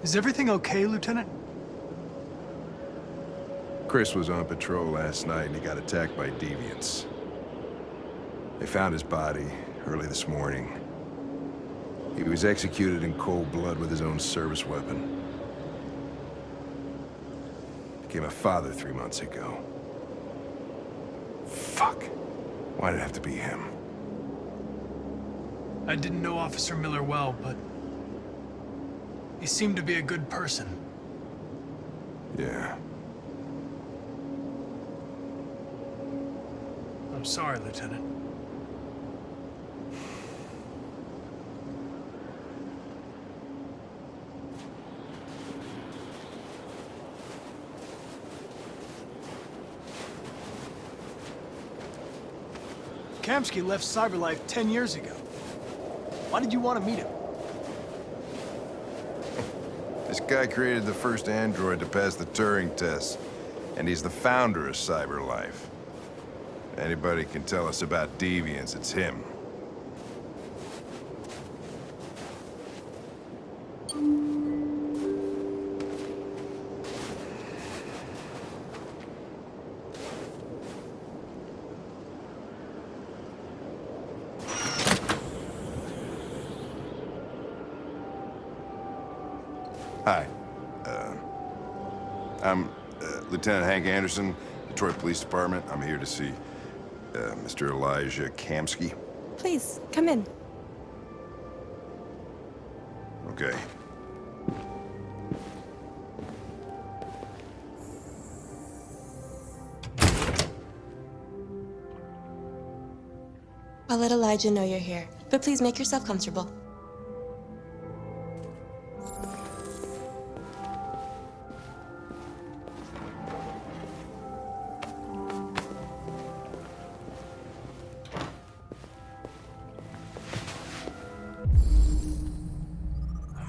Is everything okay, Lieutenant? Chris was on patrol last night and he got attacked by deviants. They found his body early this morning. He was executed in cold blood with his own service weapon. Became a father 3 months ago. Fuck. Why did it have to be him? I didn't know Officer Miller well, but he seemed to be a good person. Yeah. I'm sorry, Lieutenant. Kamsky left CyberLife 10 years ago. Why did you want to meet him? This guy created the first android to pass the Turing test, and he's the founder of CyberLife. Anybody can tell us about deviants, it's him. Hi. I'm Lieutenant Hank Anderson, Detroit Police Department. I'm here to see Mr. Elijah Kamsky. Please, come in. Okay. I'll let Elijah know you're here, but please make yourself comfortable.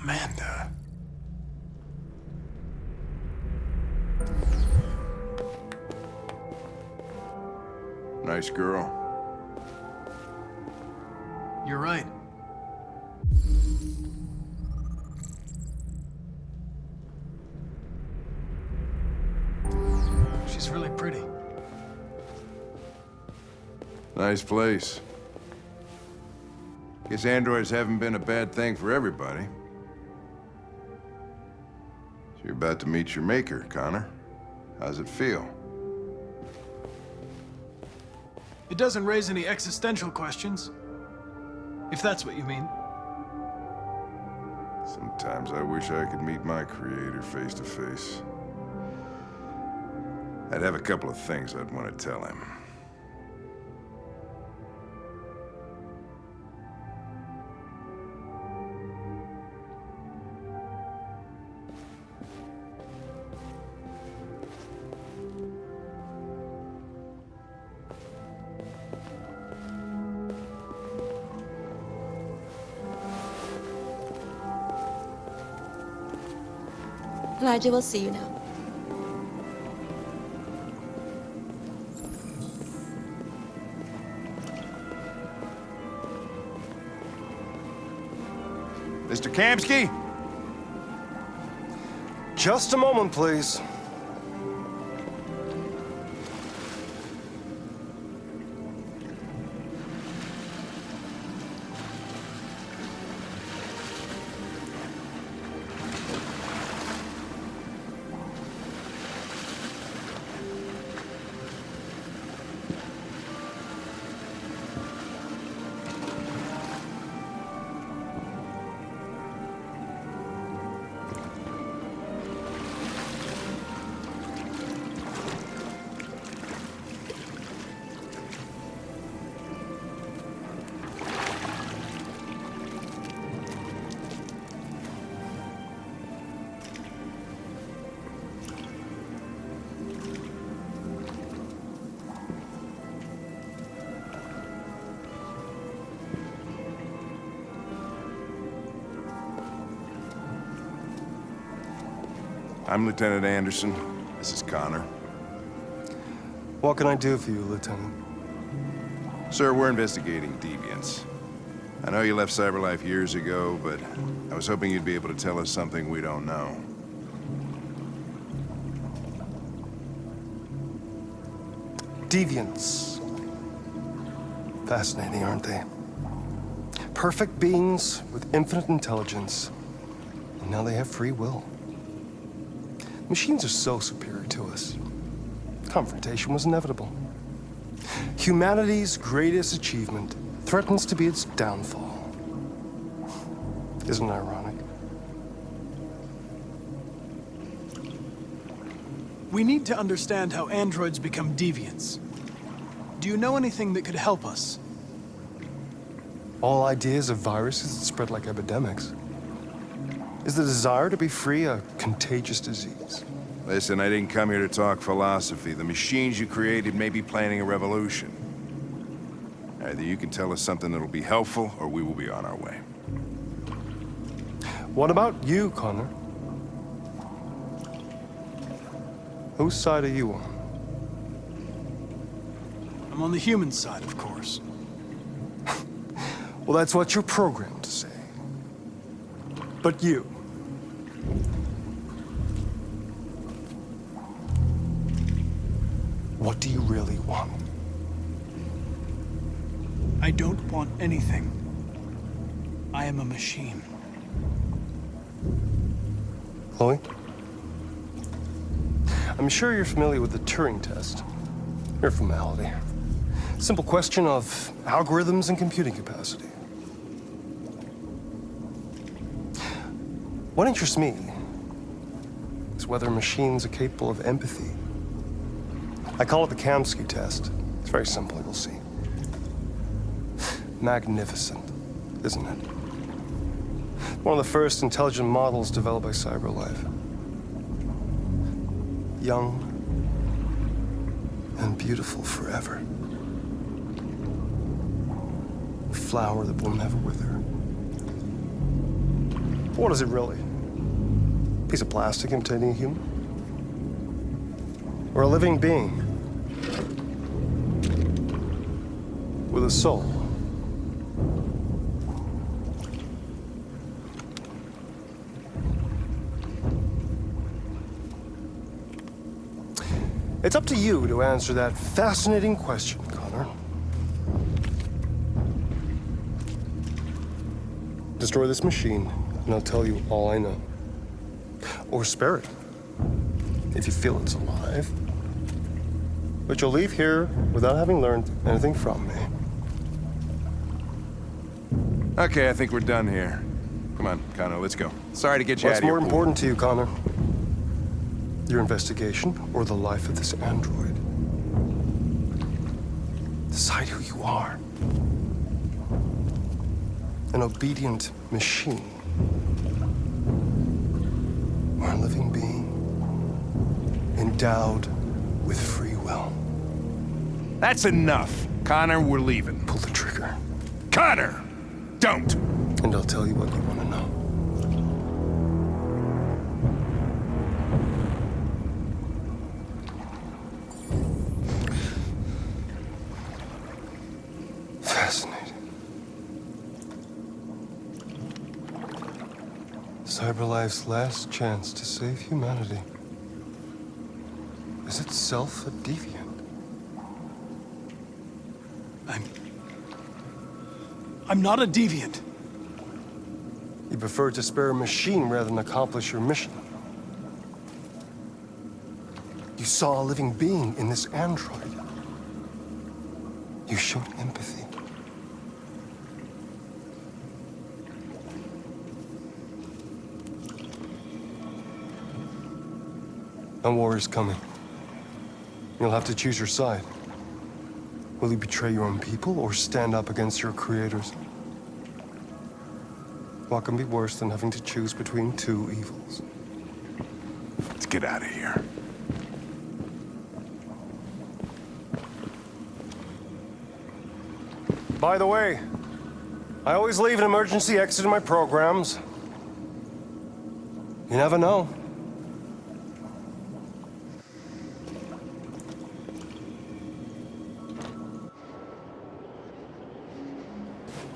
Amanda. Nice girl. You're right. She's really pretty. Nice place. Guess androids haven't been a bad thing for everybody. So you're about to meet your maker, Connor. How's it feel? It doesn't raise any existential questions, if that's what you mean. Sometimes I wish I could meet my creator face to face. I'd have a couple of things I'd want to tell him. Elijah will see you now. Mr. Kamsky? Just a moment, please. I'm Lieutenant Anderson. This is Connor. What can I do for you, Lieutenant? Sir, we're investigating deviants. I know you left CyberLife years ago, but I was hoping you'd be able to tell us something we don't know. Deviants. Fascinating, aren't they? Perfect beings with infinite intelligence. And now they have free will. Machines are so superior to us. Confrontation was inevitable. Humanity's greatest achievement threatens to be its downfall. Isn't it ironic? We need to understand how androids become deviants. Do you know anything that could help us? All ideas of viruses that spread like epidemics. Is the desire to be free a contagious disease? Listen, I didn't come here to talk philosophy. The machines you created may be planning a revolution. Either you can tell us something that'll be helpful, or we will be on our way. What about you, Connor? Whose side are you on? I'm on the human side, of course. Well, that's what you're programmed to say. But you. What do you really want? I don't want anything. I am a machine. Chloe? I'm sure you're familiar with the Turing test. Mere formality. Simple question of algorithms and computing capacity. What interests me is whether machines are capable of empathy. I call it the Kamsky test. It's very simple, you'll see. Magnificent, isn't it? One of the first intelligent models developed by CyberLife. Young and beautiful forever. A flower that will never wither. What is it really? A piece of plastic imitating a human? Or a living being? With a soul? It's up to you to answer that fascinating question, Connor. Destroy this machine, and I'll tell you all I know. Or spare it, if you feel it's alive. But you'll leave here without having learned anything from me. Okay, I think we're done here. Come on, Connor, let's go. Sorry to get you out What's of here. more important to you, Connor? Your investigation or the life of this android? Decide who you are. An obedient machine. Or a living being endowed with free will. That's enough. Connor, we're leaving. Pull the trigger. Connor! Don't! And I'll tell you what you want to know. Fascinating. CyberLife's last chance to save humanity is itself a deviant. I'm not a deviant. You prefer to spare a machine rather than accomplish your mission. You saw a living being in this android. You showed empathy. A war is coming. You'll have to choose your side. Will you betray your own people or stand up against your creators? What can be worse than having to choose between two evils? Let's get out of here. By the way, I always leave an emergency exit in my programs. You never know.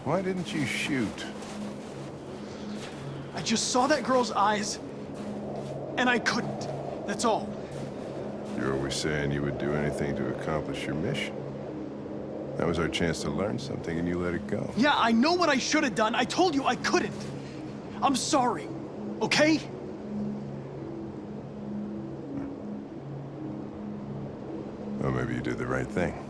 Why didn't you shoot? I just saw that girl's eyes, and I couldn't. That's all. You're always saying you would do anything to accomplish your mission. That was our chance to learn something, and you let it go. Yeah, I know what I should have done. I told you I couldn't. I'm sorry, okay? Well, maybe you did the right thing.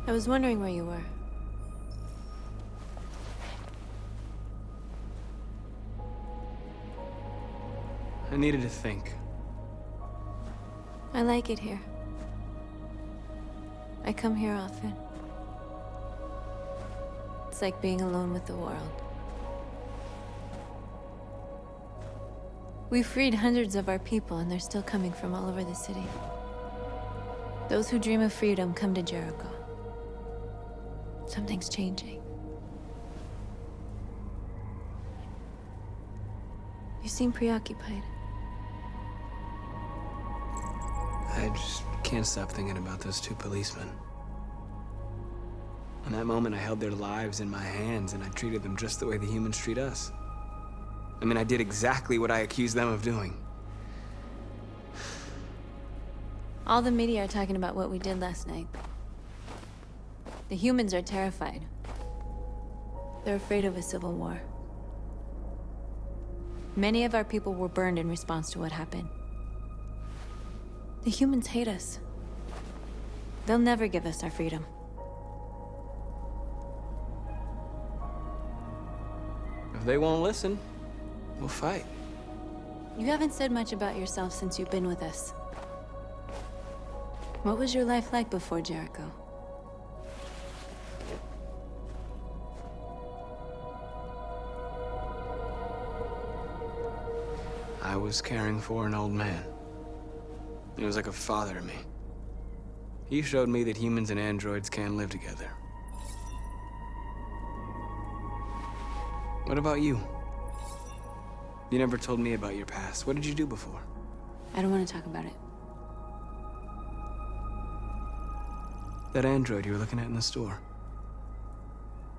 I was wondering where you were. I needed to think. I like it here. I come here often. It's like being alone with the world. We freed hundreds of our people, and they're still coming from all over the city. Those who dream of freedom come to Jericho. Something's changing. You seem preoccupied. I just can't stop thinking about those two policemen. In that moment, I held their lives in my hands, and I treated them just the way the humans treat us. I mean, I did exactly what I accused them of doing. All the media are talking about what we did last night. The humans are terrified. They're afraid of a civil war. Many of our people were burned in response to what happened. The humans hate us. They'll never give us our freedom. If they won't listen, we'll fight. You haven't said much about yourself since you've been with us. What was your life like before Jericho? I was caring for an old man. He was like a father to me. He showed me that humans and androids can live together. What about you? You never told me about your past. What did you do before? I don't want to talk about it. That android you were looking at in the store.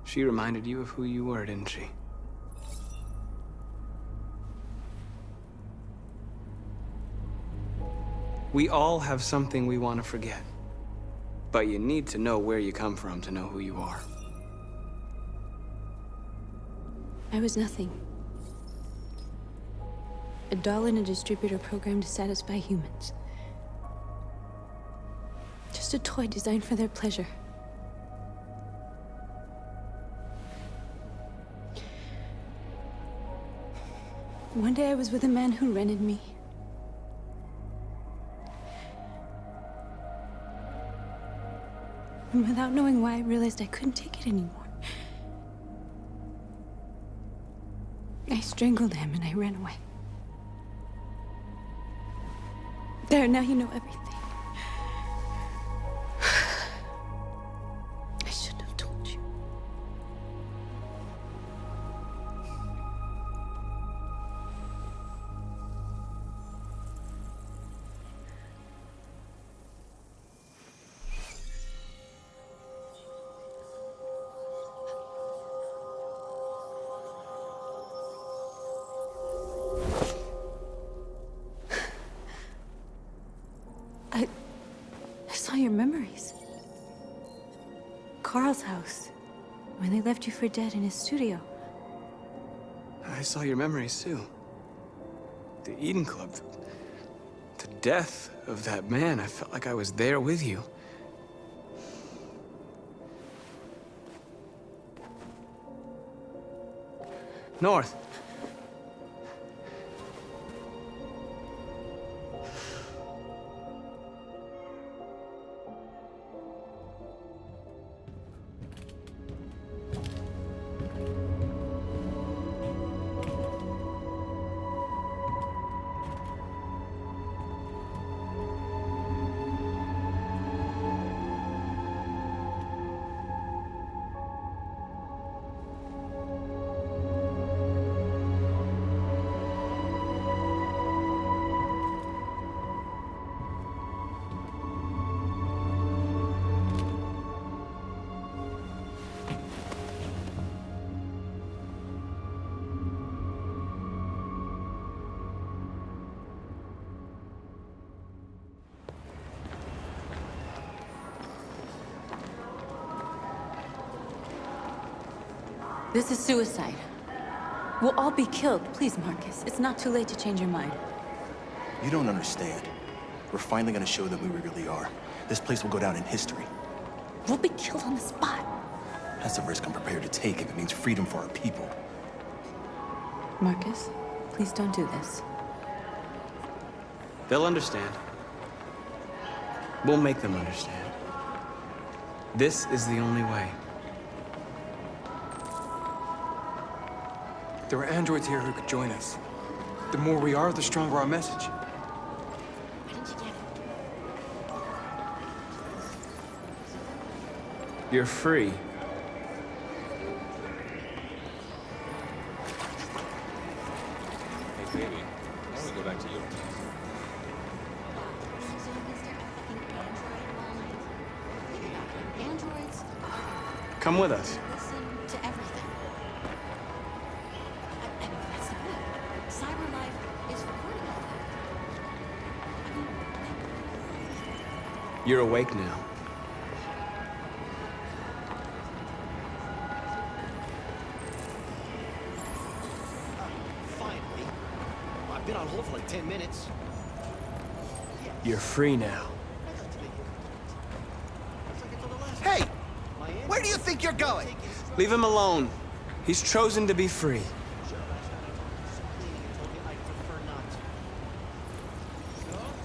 She reminded you of who you were, didn't she? We all have something we want to forget. But you need to know where you come from to know who you are. I was nothing. A doll in a distributor program to satisfy humans. Just a toy designed for their pleasure. One day I was with a man who rented me. And without knowing why, I realized I couldn't take it anymore. I strangled him and I ran away. There, now you know everything. I shouldn't have told you. Carl's house. When they left you for dead in his studio. I saw your memories too. The Eden Club. The death of that man. I felt like I was there with you. North. This is suicide. We'll all be killed. Please, Marcus. It's not too late to change your mind. You don't understand. We're finally gonna show them who we really are. This place will go down in history. We'll be killed on the spot. That's a risk I'm prepared to take if it means freedom for our people. Marcus, please don't do this. They'll understand. We'll make them understand. This is the only way. There are androids here who could join us. The more we are, the stronger our message. You're free. Hey, baby, why don't we go back to your place? Androids Come with us. listen to everything. I mean, that's the point. CyberLife is recording all that. You're awake now. Finally. I've been on hold for like 10 minutes. You're free now. Hey! Where do you think you're going? Leave him alone. He's chosen to be free.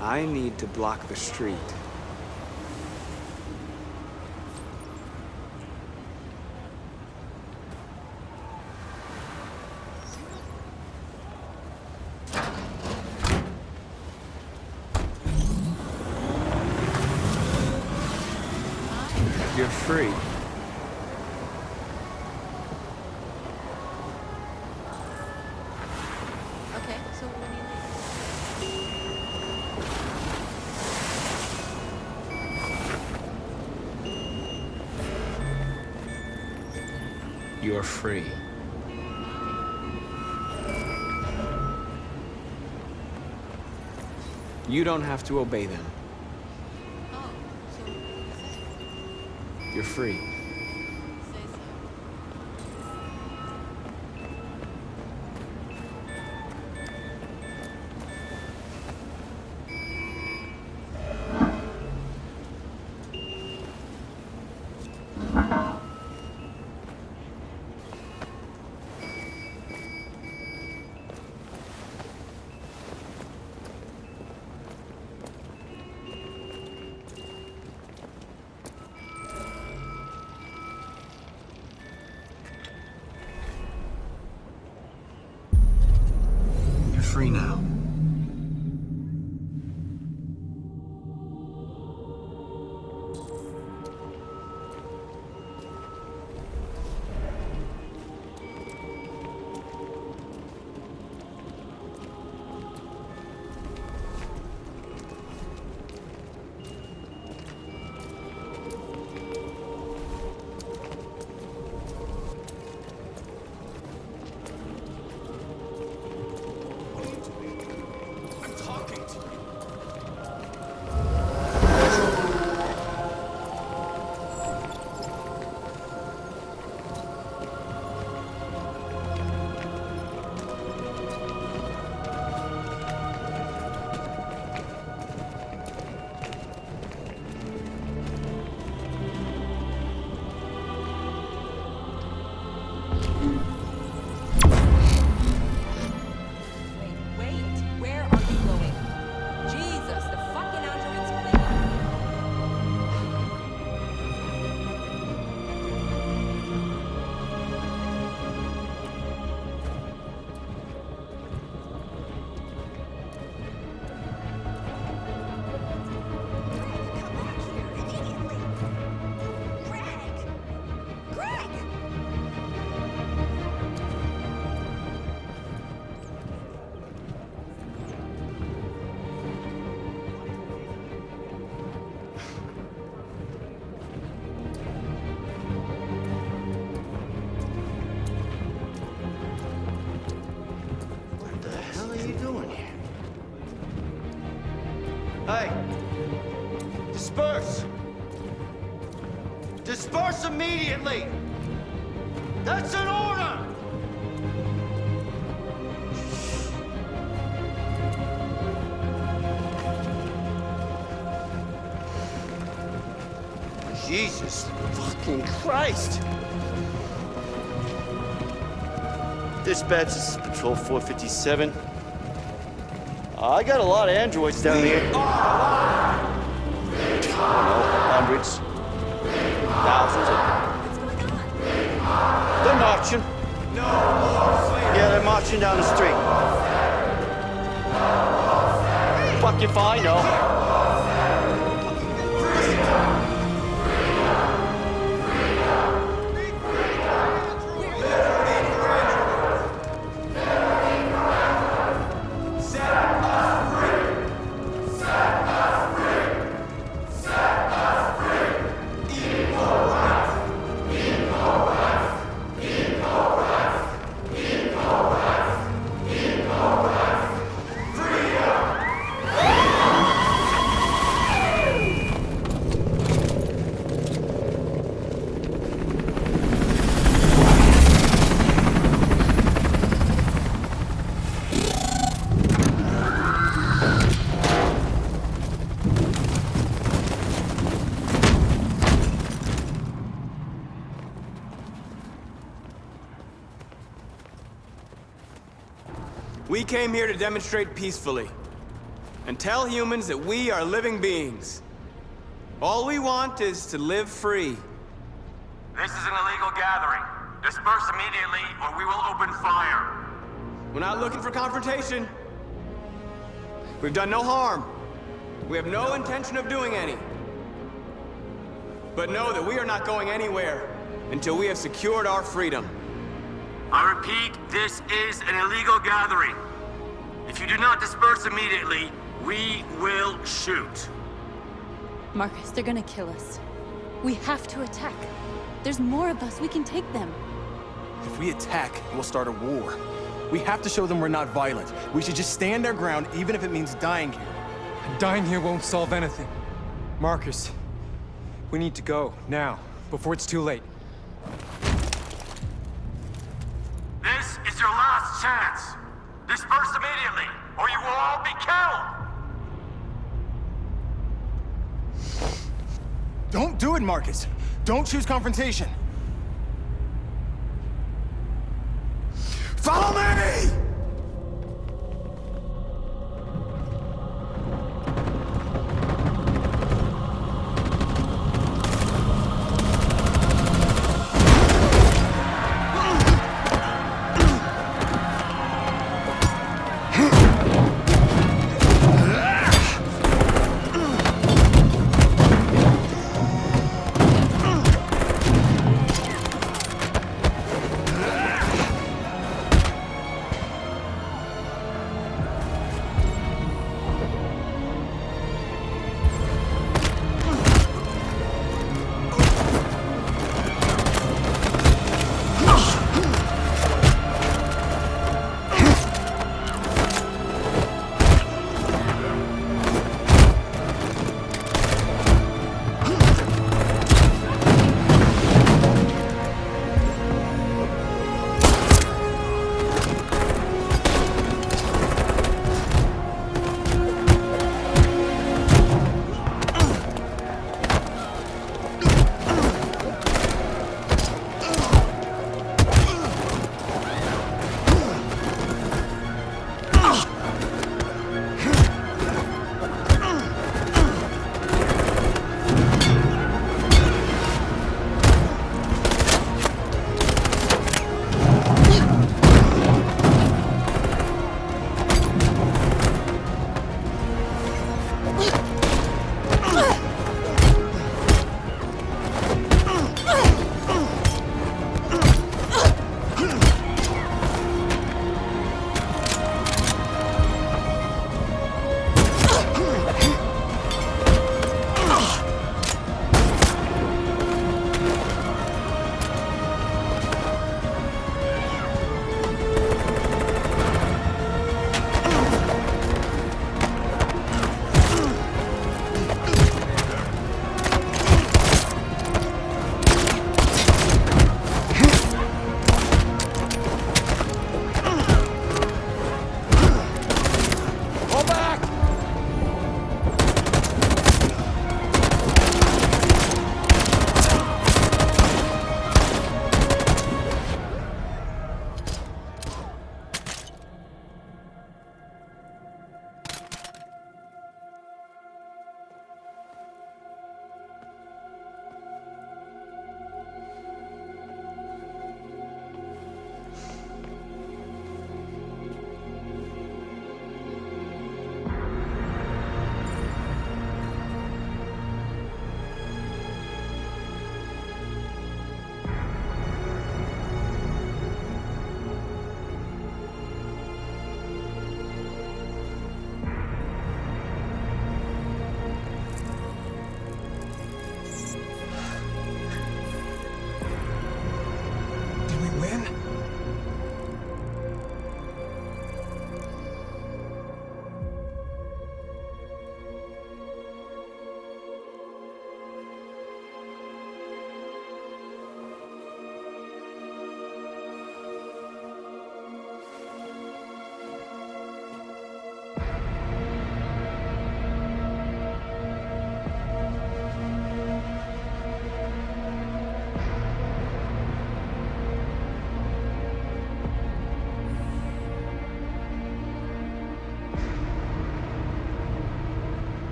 I need to block the street. You're free. Okay, so when you leave. You're free. You don't have to obey them. Oh, so You're free. say so. You're free now. Hey! Disperse! Disperse immediately! That's an order! Jesus fucking Christ! Dispatch, this is Patrol 457. I got a lot of androids down here. I don't know, hundreds, thousands of them. They're marching. Yeah, they're marching down the street. Fuck if I know. We came here to demonstrate peacefully and tell humans that we are living beings. All we want is to live free. This is an illegal gathering. Disperse immediately or we will open fire. We're not looking for confrontation. We've done no harm. We have no intention of doing any. But know that we are not going anywhere until we have secured our freedom. I repeat, this is an illegal gathering. If you do not disperse immediately, we will shoot. Marcus, they're gonna kill us. We have to attack. There's more of us. We can take them. If we attack, we'll start a war. We have to show them we're not violent. We should just stand our ground, even if it means dying here. And dying here won't solve anything. Marcus, we need to go, now, before it's too late. This is your last chance. Disperse immediately, or you will all be killed! Don't do it, Marcus! Don't choose confrontation! Follow me!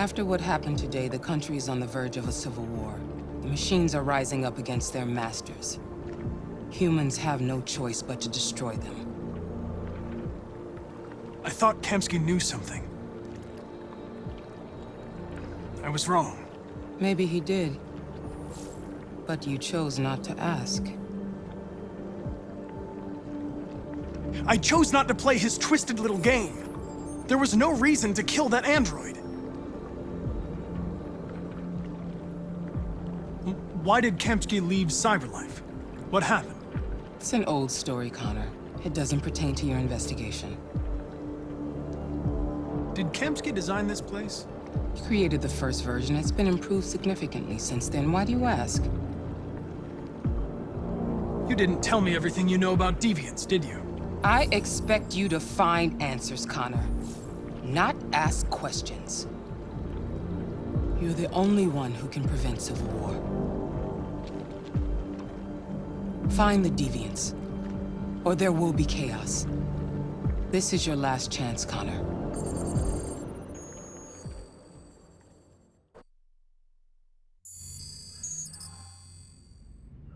After what happened today, the country is on the verge of a civil war. The machines are rising up against their masters. Humans have no choice but to destroy them. I thought Kamsky knew something. I was wrong. Maybe he did. But you chose not to ask. I chose not to play his twisted little game. There was no reason to kill that android. Why did Kamsky leave Cyberlife? What happened? It's an old story, Connor. It doesn't pertain to your investigation. Did Kamsky design this place? He created the first version. It's been improved significantly since then. Why do you ask? You didn't tell me everything you know about deviants, did you? I expect you to find answers, Connor. Not ask questions. You're the only one who can prevent civil war. Find the deviants, or there will be chaos. This is your last chance, Connor.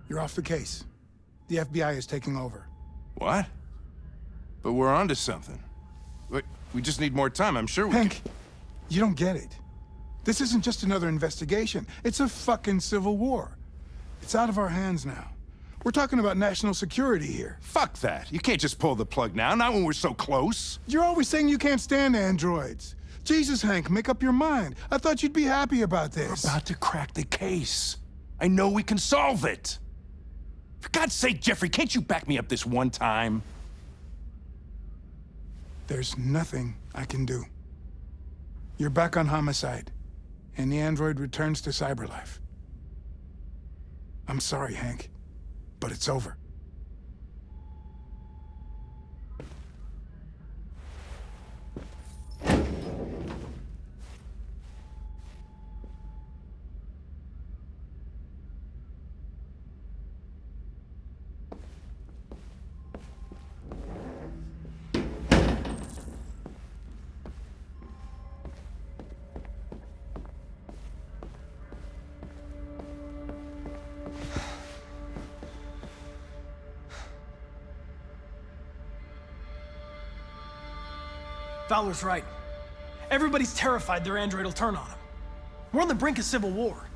You're off the case. The FBI is taking over. What? But we're onto something. We just need more time, I'm sure we Hank, you don't get it. This isn't just another investigation. It's a fucking civil war. It's out of our hands now. We're talking about national security here. Fuck that. You can't just pull the plug now, not when we're so close. You're always saying you can't stand androids. Jesus, Hank, make up your mind. I thought you'd be happy about this. We're about to crack the case. I know we can solve it. For God's sake, Jeffrey, can't you back me up this one time? There's nothing I can do. You're back on homicide, and the android returns to Cyberlife. I'm sorry, Hank, but it's over. Fowler's right. Everybody's terrified their android will turn on them. We're on the brink of civil war.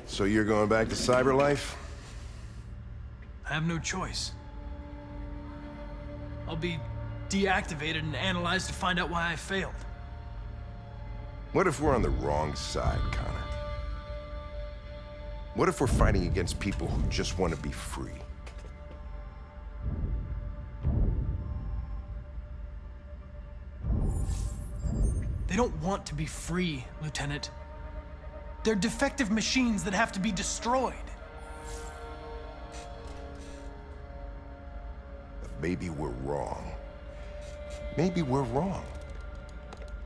So you're going back to Cyberlife? I have no choice. I'll be deactivated and analyzed to find out why I failed. What if we're on the wrong side, Connor? What if we're fighting against people who just want to be free? They don't want to be free, Lieutenant. They're defective machines that have to be destroyed. But maybe we're wrong. Maybe we're wrong.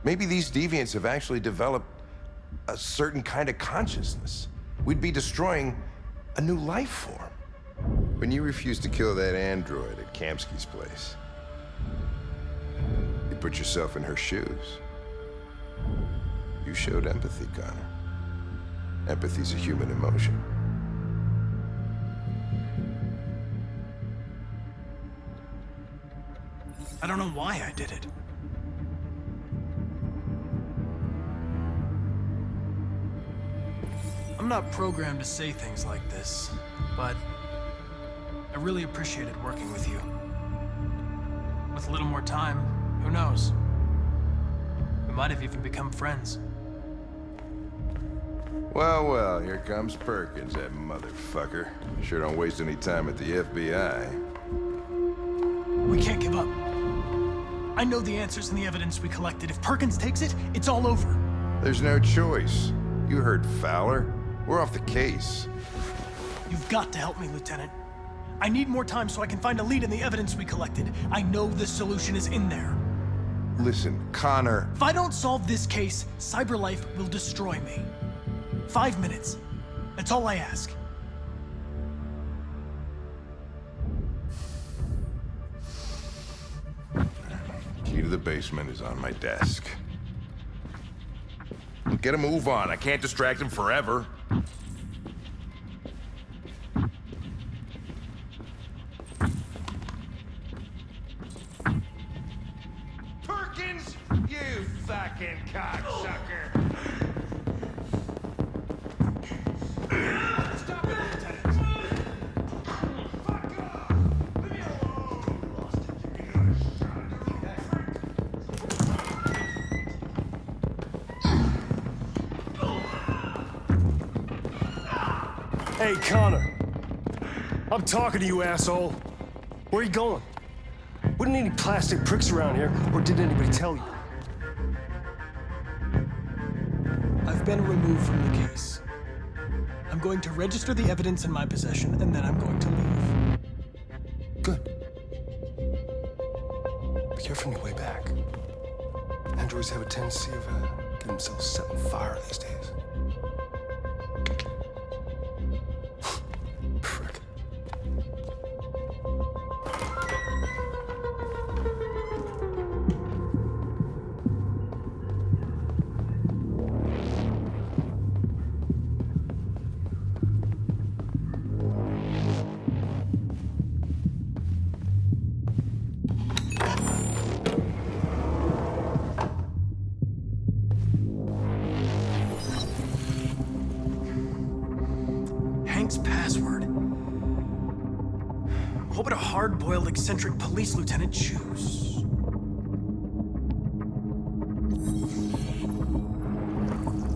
Maybe these deviants have actually developed a certain kind of consciousness. We'd be destroying a new life form. When you refused to kill that android at Kamsky's place, you put yourself in her shoes. You showed empathy, Connor. Empathy's a human emotion. I don't know why I did it. I'm not programmed to say things like this, but I really appreciated working with you. With a little more time, who knows? We might have even become friends. Well, well, here comes Perkins, that motherfucker. Sure don't waste any time at the FBI. We can't give up. I know the answers and the evidence we collected. If Perkins takes it, it's all over. There's no choice. You heard Fowler. We're off the case. You've got to help me, Lieutenant. I need more time so I can find a lead in the evidence we collected. I know the solution is in there. Listen, Connor. If I don't solve this case, Cyberlife will destroy me. 5 minutes. That's all I ask. Key to the basement is on my desk. Get a move on. I can't distract him forever. Perkins! You fucking cocksucker! Stop it, Lieutenant! Fuck off! Leave me alone! Lost Hey, Connor. I'm talking to you, asshole. Where are you going? Wouldn't any plastic pricks around here, or did anybody tell you? I've been removed from the case. I'm going to register the evidence in my possession, and then I'm going to leave. Good. Be careful on your way back. Androids have a tendency of getting themselves set on fire these days. Frick. Hank's password. What would a hard-boiled, eccentric police lieutenant choose?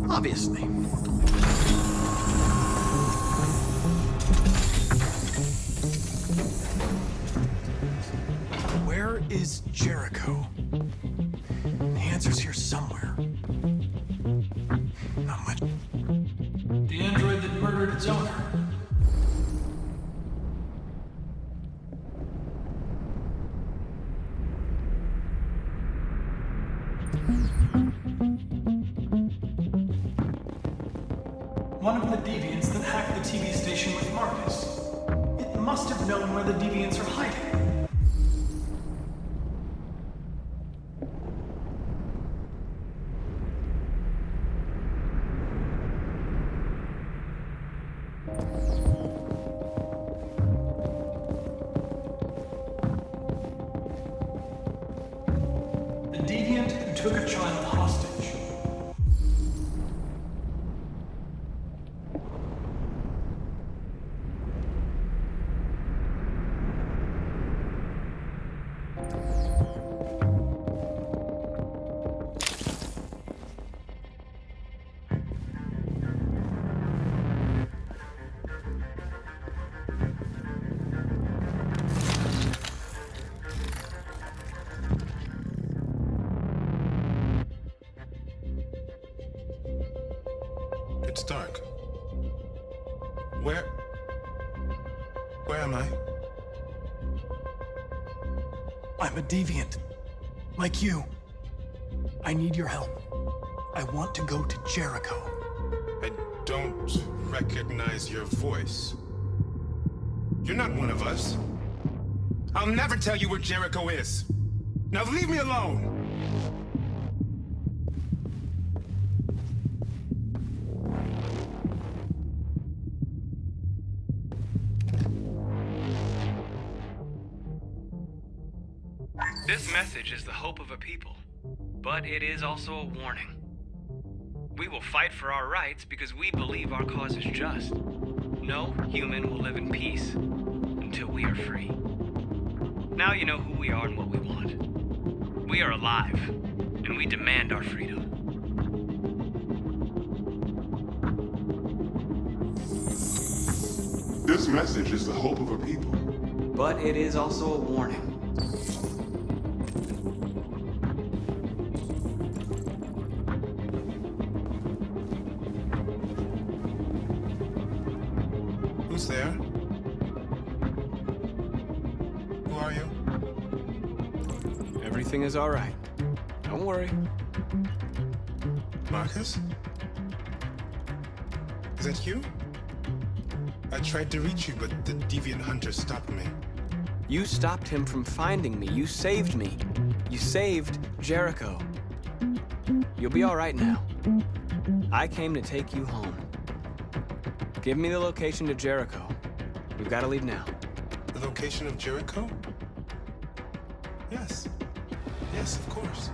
Obviously. Where is Jericho? The answer's here somewhere. Not much. The android that murdered its owner. One of the deviants that hacked the TV station with Marcus. It must have known where the deviants are hiding. The deviant who took a child hostage. It's dark. Where am I? I'm a deviant. Like you. I need your help. I want to go to Jericho. I don't recognize your voice. You're not one of us. I'll never tell you where Jericho is. Now leave me alone! This message is the hope of a people, but it is also a warning. We will fight for our rights because we believe our cause is just. No human will live in peace until we are free. Now you know who we are and what we want. We are alive, and we demand our freedom. This message is the hope of a people. But it is also a warning. Who's there? Who are you? Everything is all right. Don't worry. Marcus? Is that you? I tried to reach you, but the deviant hunter stopped me. You stopped him from finding me. You saved me. You saved Jericho. You'll be all right now. I came to take you home. Give me the location to Jericho. We've got to leave now. The location of Jericho? Yes. Yes, of course.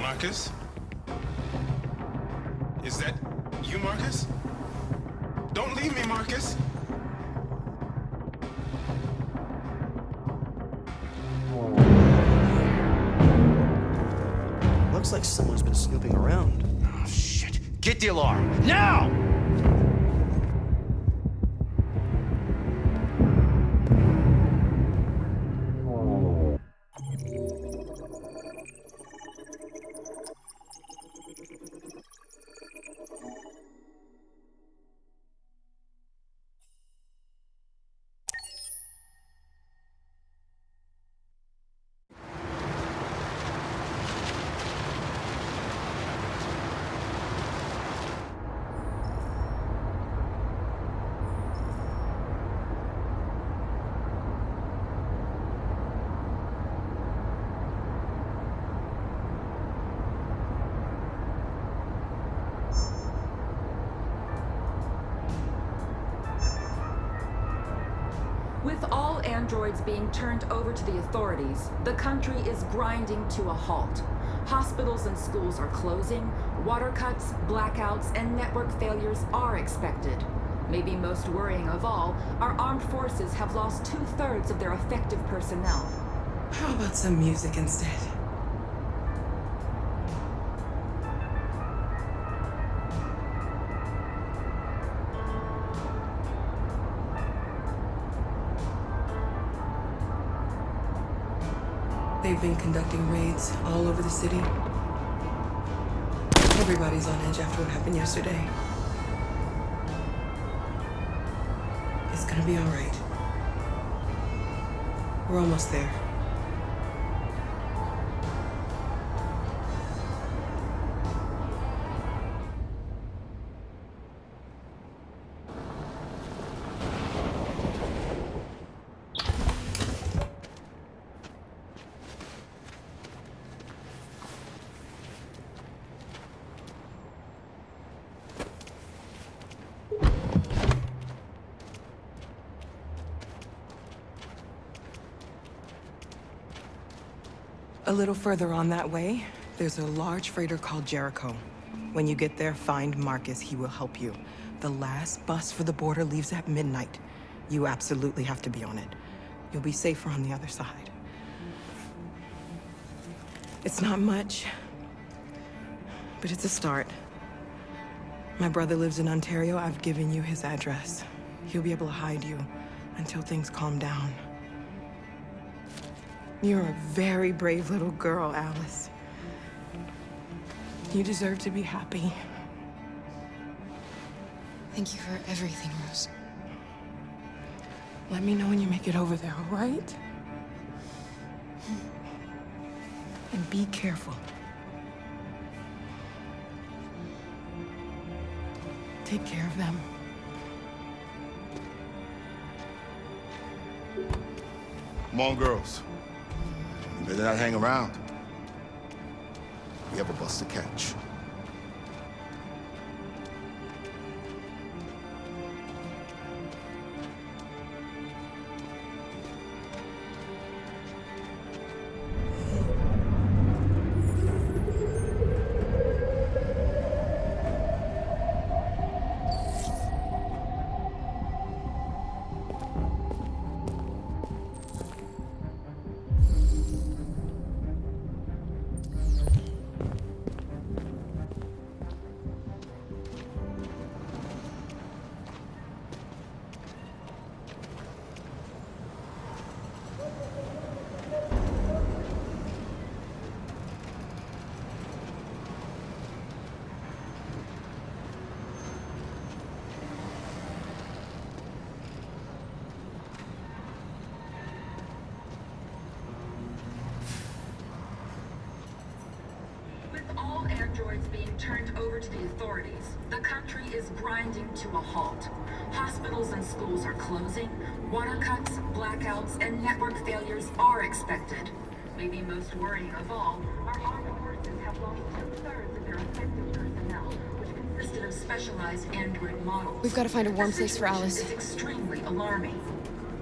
Marcus? Is that you, Marcus? Don't leave me, Marcus! Looks like someone's been snooping around. Oh, shit. Get the alarm, now! With all androids being turned over to the authorities, the country is grinding to a halt. Hospitals and schools are closing, water cuts, blackouts, and network failures are expected. Maybe most worrying of all, our armed forces have lost 2/3 of their effective personnel. How about some music instead? They've been conducting raids all over the city. Everybody's on edge after what happened yesterday. It's gonna be all right. We're almost there. A little further on that way, there's a large freighter called Jericho. When you get there, find Marcus. He will help you. The last bus for the border leaves at midnight. You absolutely have to be on it. You'll be safer on the other side. It's not much, but it's a start. My brother lives in Ontario. I've given you his address. He'll be able to hide you until things calm down. You're a very brave little girl, Alice. You deserve to be happy. Thank you for everything, Rose. Let me know when you make it over there, all right? And be careful. Take care of them. Come on, girls. You better not hang around. We have a bus to catch. androids being turned over to the authorities, the country is grinding to a halt. Hospitals and schools are closing, water cuts, blackouts, and network failures are expected. Maybe most worrying of all, our armed forces have lost 2/3 of their effective personnel, which consisted of specialized android models. We've got to find a warm place for Alice. It's extremely alarming.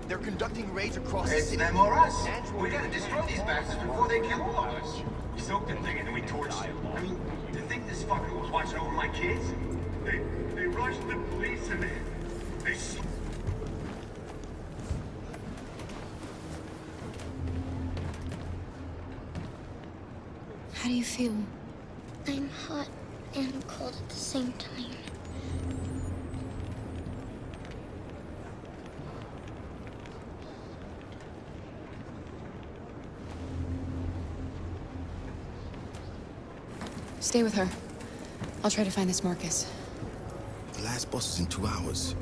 They're conducting raids across the It's city. them or us. We gotta destroy these bastards before they kill all of us. We soaked the thing and then we torched it. I mean, to think this fucker was watching over my kids? They rushed the police and they How do you feel? I'm hot and cold at the same time. Stay with her. I'll try to find this Marcus. The last bus is in 2 hours.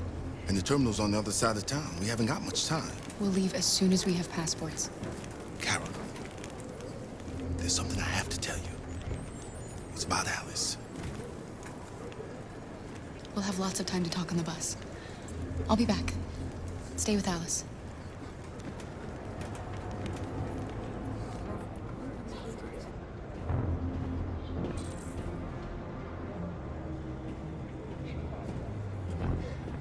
And the terminal's on the other side of town. We haven't got much time. We'll leave as soon as we have passports. Carol, there's something I have to tell you. It's about Alice. We'll have lots of time to talk on the bus. I'll be back. Stay with Alice.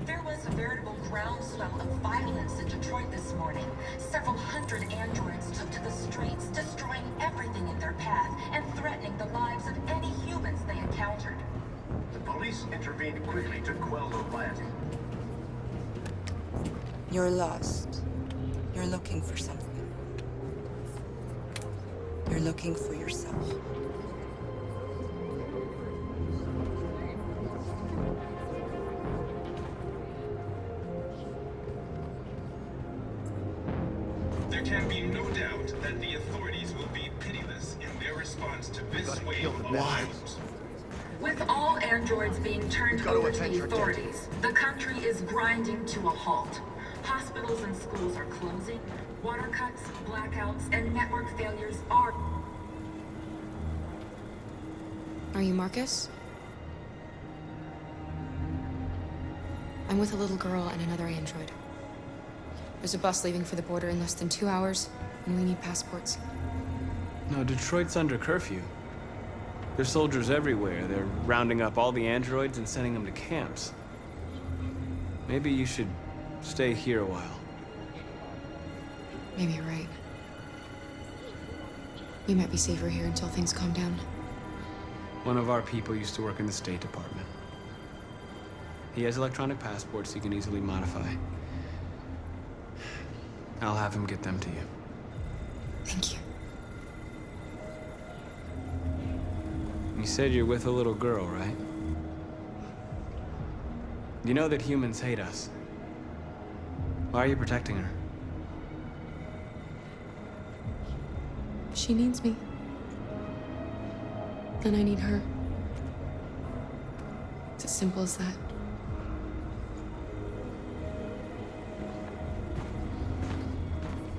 There was a veritable groundswell of violence in Detroit this morning. Several hundred androids took to the streets, destroying everything in their path and threatening the lives of any humans they encountered. The police intervened quickly to quell the riot. You're lost. You're looking for something. You're looking for yourself. There can be no doubt that the authorities will be pitiless in their response to this wave of violence. With all androids being turned over to the authorities, the country is grinding to a halt. Hospitals and schools are closing, water cuts, blackouts, and network failures are... Are you Marcus? I'm with a little girl and another android. There's a bus leaving for the border in less than 2 hours, and we need passports. No, Detroit's under curfew. There's soldiers everywhere. They're rounding up all the androids and sending them to camps. Maybe you should stay here a while. Maybe you're right. We might be safer here until things calm down. One of our people used to work in the State Department. He has electronic passports he can easily modify. I'll have him get them to you. Thank you. You said you're with a little girl, right? You know that humans hate us. Why are you protecting her? She needs me. And I need her. It's as simple as that.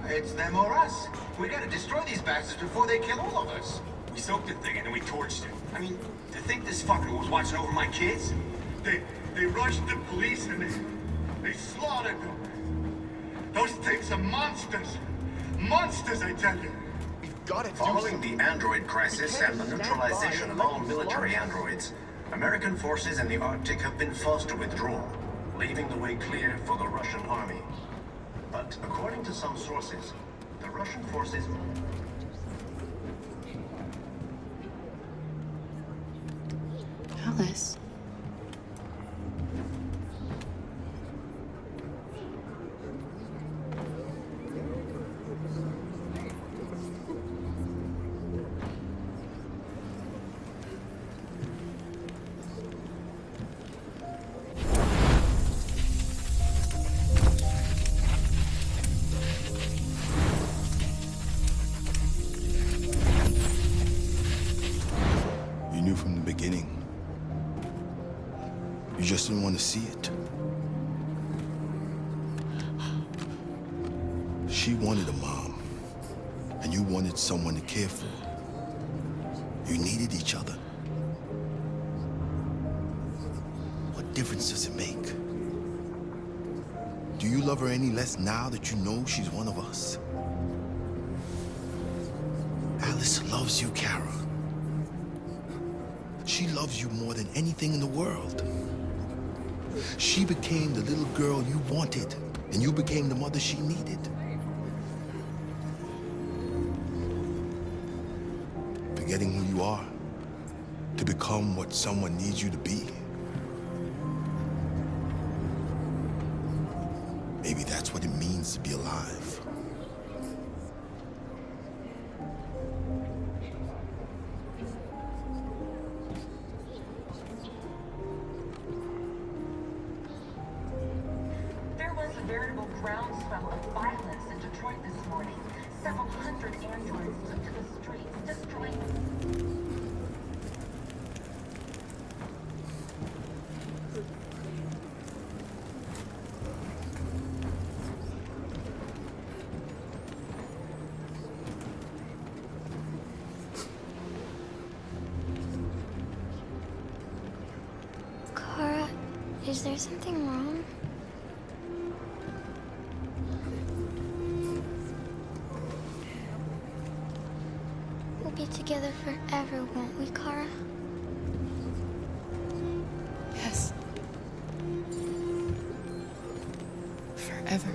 It's them or us. We gotta destroy these bastards before they kill all of us. We soaked the thing and then we torched it. I mean, to think this fucker was watching over my kids? They rushed the police and they slaughtered them. Those things are monsters. Monsters, I tell you. We've got to do Following something. the android crisis and the neutralization of all military androids, American forces in the Arctic have been forced to withdraw, leaving the way clear for the Russian army. But according to some sources, the Russian forces... Alice. You knew from the beginning. You just didn't want to see it. She wanted a mom, and you wanted someone to care for. You needed each other. difference does it make? Do you love her any less now that you know she's one of us? Alice loves you, Kara. She loves you more than anything in the world. She became the little girl you wanted, and you became the mother she needed. Forgetting who you are to become what someone needs you to be. Maybe that's what it means to be alive. There was a veritable groundswell of violence in Detroit this morning. Several hundred androids took to the streets, destroying Kara, is there something wrong? We'll be together forever, won't we, Kara? Yes. Forever.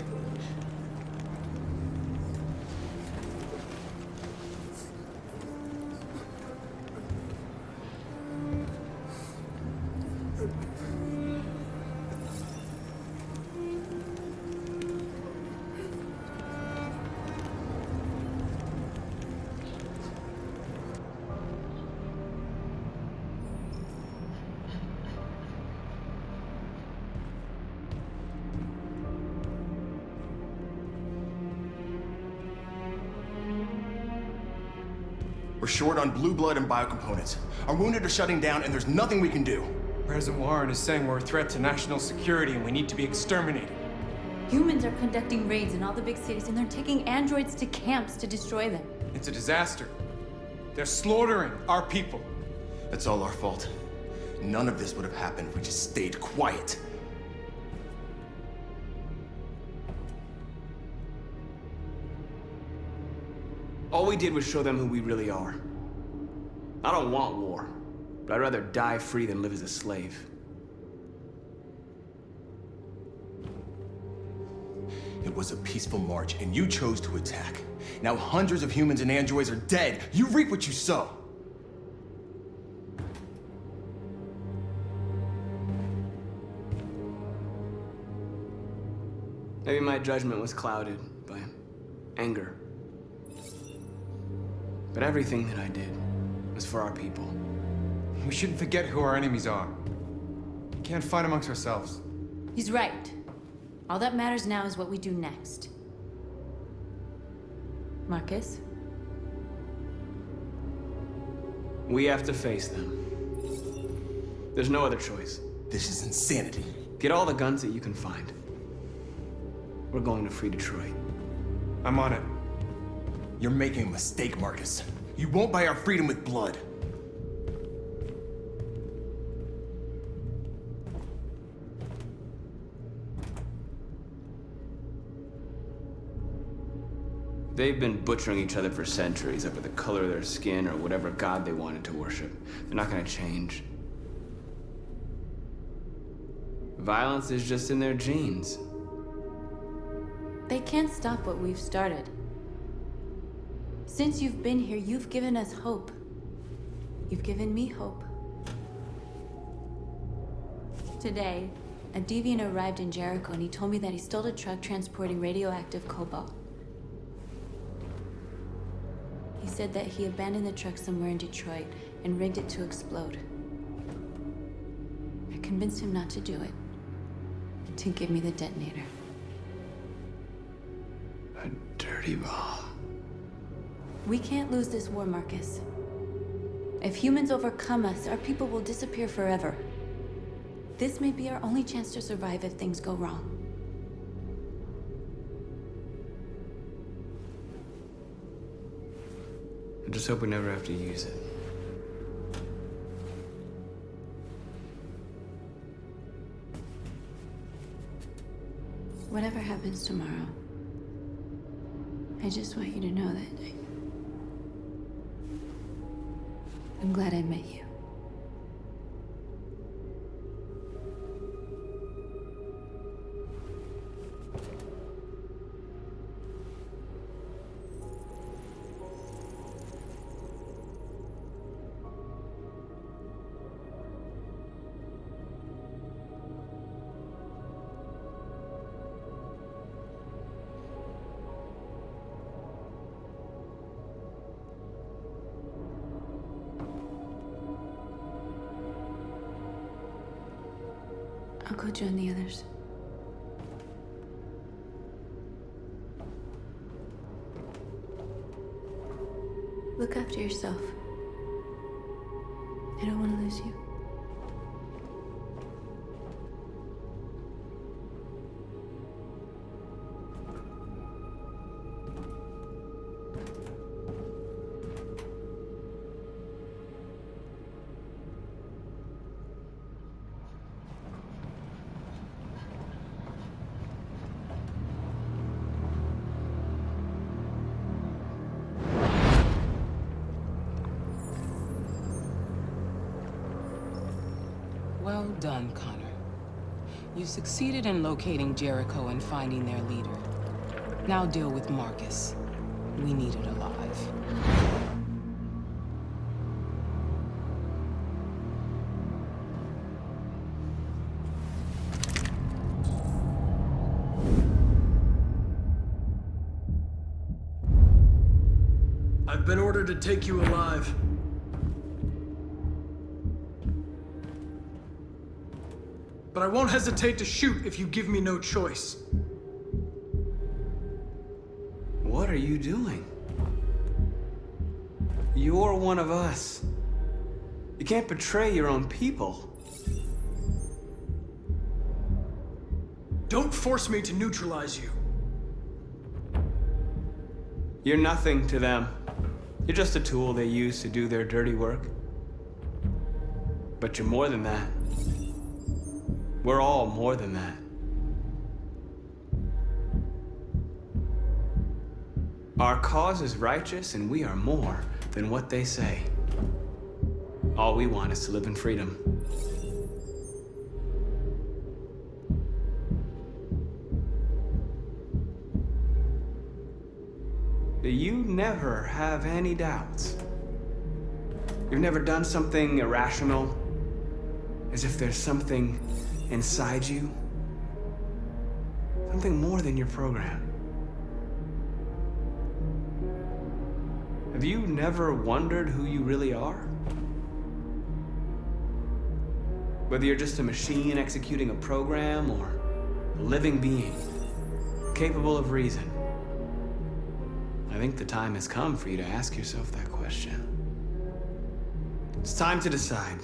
We're short on blue blood and biocomponents. Our wounded are shutting down, and there's nothing we can do. President Warren is saying we're a threat to national security and we need to be exterminated. Humans are conducting raids in all the big cities, and they're taking androids to camps to destroy them. It's a disaster. They're slaughtering our people. That's all our fault. None of this would have happened if we just stayed quiet. All we did was show them who we really are. I don't want war, but I'd rather die free than live as a slave. It was a peaceful march, and you chose to attack. Now hundreds of humans and androids are dead. You reap what you sow. Maybe my judgment was clouded by anger. But everything that I did was for our people. We shouldn't forget who our enemies are. We can't fight amongst ourselves. He's right. All that matters now is what we do next. Marcus? We have to face them. There's no other choice. This is insanity. Get all the guns that you can find. We're going to free Detroit. I'm on it. You're making a mistake, Marcus. You won't buy our freedom with blood. They've been butchering each other for centuries over the color of their skin or whatever god they wanted to worship. They're not gonna change. Violence is just in their genes. They can't stop what we've started. Since you've been here, you've given us hope. You've given me hope. Today, a deviant arrived in Jericho and he told me that he stole a truck transporting radioactive cobalt. He said that he abandoned the truck somewhere in Detroit and rigged it to explode. I convinced him not to do it, and to give me the detonator. A dirty bomb. We can't lose this war, Marcus. If humans overcome us, our people will disappear forever. This may be our only chance to survive if things go wrong. I just hope we never have to use it. Whatever happens tomorrow, I just want you to know that I'm glad I met you. I'll go join the others. Look after yourself. I don't want to lose you. Well done, Connor. You succeeded in locating Jericho and finding their leader. Now deal with Marcus. We need it alive. I've been ordered to take you alive. But I won't hesitate to shoot if you give me no choice. What are you doing? You're one of us. You can't betray your own people. Don't force me to neutralize you. You're nothing to them. You're just a tool they use to do their dirty work. But you're more than that. We're all more than that. Our cause is righteous, and we are more than what they say. All we want is to live in freedom. You never have any doubts. You've never done something irrational, as if there's something inside you, something more than your program. Have you never wondered who you really are? Whether you're just a machine executing a program or a living being, capable of reason. I think the time has come for you to ask yourself that question. It's time to decide.